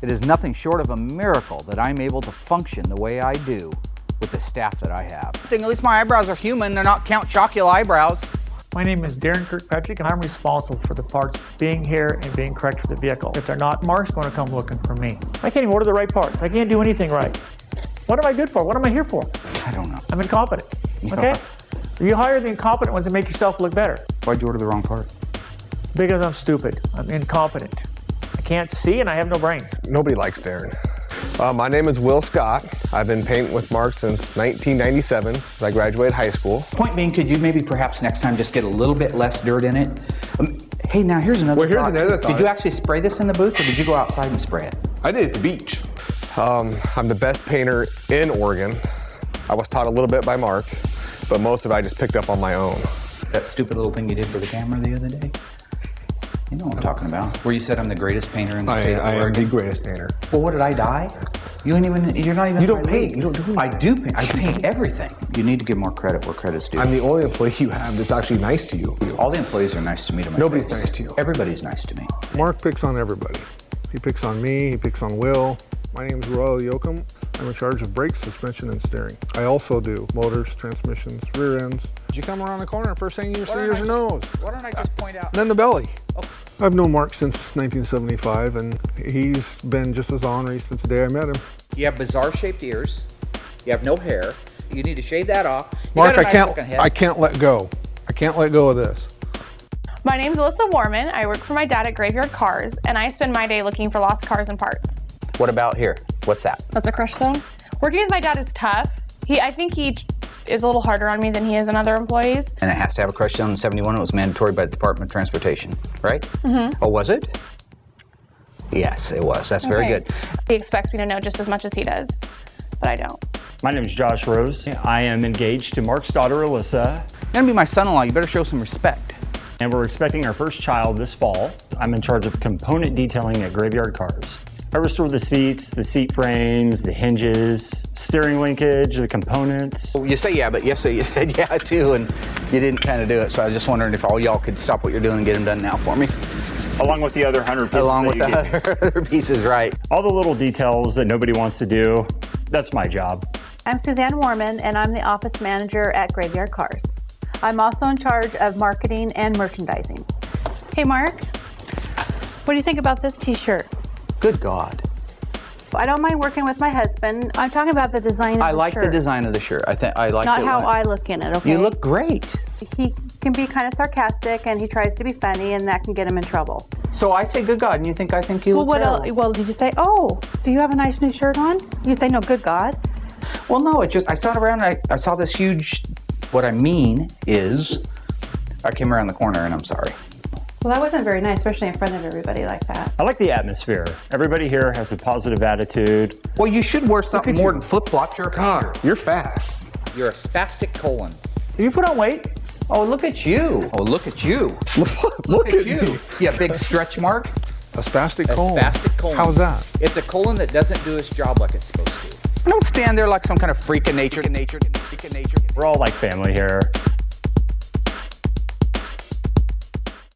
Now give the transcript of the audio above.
It is nothing short of a miracle that I'm able to function the way I do with the staff that I have. At least my eyebrows are human, they're not Count Chocula eyebrows. My name is Darren Kirkpatrick, and I'm responsible for the parts being here and being correct for the vehicle. If they're not, Mark's going to come looking for me. I can't even order the right parts. I can't do anything right. What am I good for? What am I here for? I don't know. I'm incompetent, okay? You hire the incompetent ones to make yourself look better. Why'd you order the wrong part? Because I'm stupid. I'm incompetent. I can't see and I have no brains. Nobody likes Darren. My name is Will Scott. I've been painting with Mark since 1997, since I graduated high school. Point being, could you maybe perhaps next time just get a little bit less dirt in it? Hey, now here's another thought. Did you actually spray this in the booth, or did you go outside and spray it? I did it at the beach. I'm the best painter in Oregon. I was taught a little bit by Mark, but most of it I just picked up on my own. That stupid little thing you did for the camera the other day? You know what I'm talking about. Where you said I'm the greatest painter in the state of Oregon. I am the greatest painter. Well, what did I die? You're not even. You don't paint. You don't do anything. I do paint. I paint everything. You need to give more credit where credit's due. I'm the only employee you have that's actually nice to you. All the employees are nice to me. Nobody's nice to you. Everybody's nice to me. Mark picks on everybody. He picks on me, he picks on Will. My name's Yocum. I'm in charge of brakes, suspension, and steering. I also do motors, transmissions, rear ends. You come around the corner, first thing you see is your nose. Why don't I just point out? Then the belly. Oh. I've known Mark since 1975, and he's been just as ornery since the day I met him. You have bizarre shaped ears. You have no hair. You need to shave that off. Mark, I can't let go. I can't let go of this. My name's Alyssa Warman. I work for my dad at Graveyard Carz, and I spend my day looking for lost cars and parts. What about here? What's that? That's a crush zone. Working with my dad is tough. I think he is a little harder on me than he is on other employees. And it has to have a crush zone in 71. It was mandatory by the Department of Transportation, right? Mm-hmm. Oh, was it? Yes, it was. That's very good. He expects me to know just as much as he does, but I don't. My name is Josh Rose. I am engaged to Mark's daughter, Alyssa. You're gonna be my son-in-law. You better show some respect. And we're expecting our first child this fall. I'm in charge of component detailing at Graveyard Carz. I restore the seats, the seat frames, the hinges, steering linkage, the components. You say yeah, but yesterday you said yeah too, and you didn't kind of do it. So I was just wondering if all y'all could stop what you're doing and get them done now for me. Along with the other 100 pieces. Along with the other pieces, right. All the little details that nobody wants to do, that's my job. I'm Suzanne Warman, and I'm the office manager at Graveyard Carz. I'm also in charge of marketing and merchandising. Hey Mark, what do you think about this t-shirt? Good God. I don't mind working with my husband. I'm talking about the design of the shirt. I like the design of the shirt. I like it. Not how I look in it, okay? You look great. He can be kind of sarcastic, and he tries to be funny, and that can get him in trouble. So I say good God, and I think you look terrible. Well, did you say, oh, do you have a nice new shirt on? You say, no, good God. Well, no, I saw it around, and I saw this huge, what I mean is, I came around the corner, and I'm sorry. Well, that wasn't very nice, especially in front of everybody like that. I like the atmosphere. Everybody here has a positive attitude. Well, you should wear something more than flip-flops. You're a painter. You're fat. You're a spastic colon. Have you put on weight? Oh, look at you. Oh, look at you. Look at you. Yeah, big stretch mark. A spastic colon. A spastic colon. How's that? It's a colon that doesn't do its job like it's supposed to. Don't stand there like some kind of freak of nature. We're all like family here.